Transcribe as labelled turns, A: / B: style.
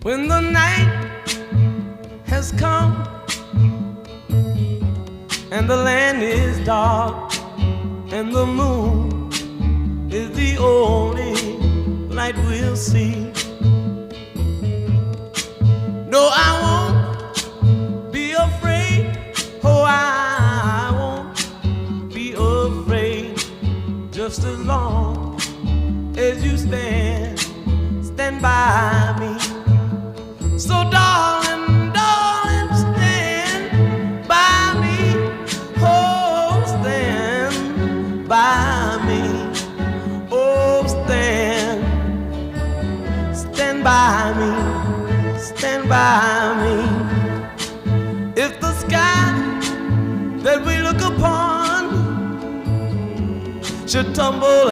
A: When the night has come and the land is dark and the moon is the only light we'll see. No, I won't be afraid. Oh, I won't be afraid. Just as long as you stand by me. So darling, darling, stand by me. Oh, stand by me. Oh, stand by me. Stand by me. If the sky that we look upon should tumble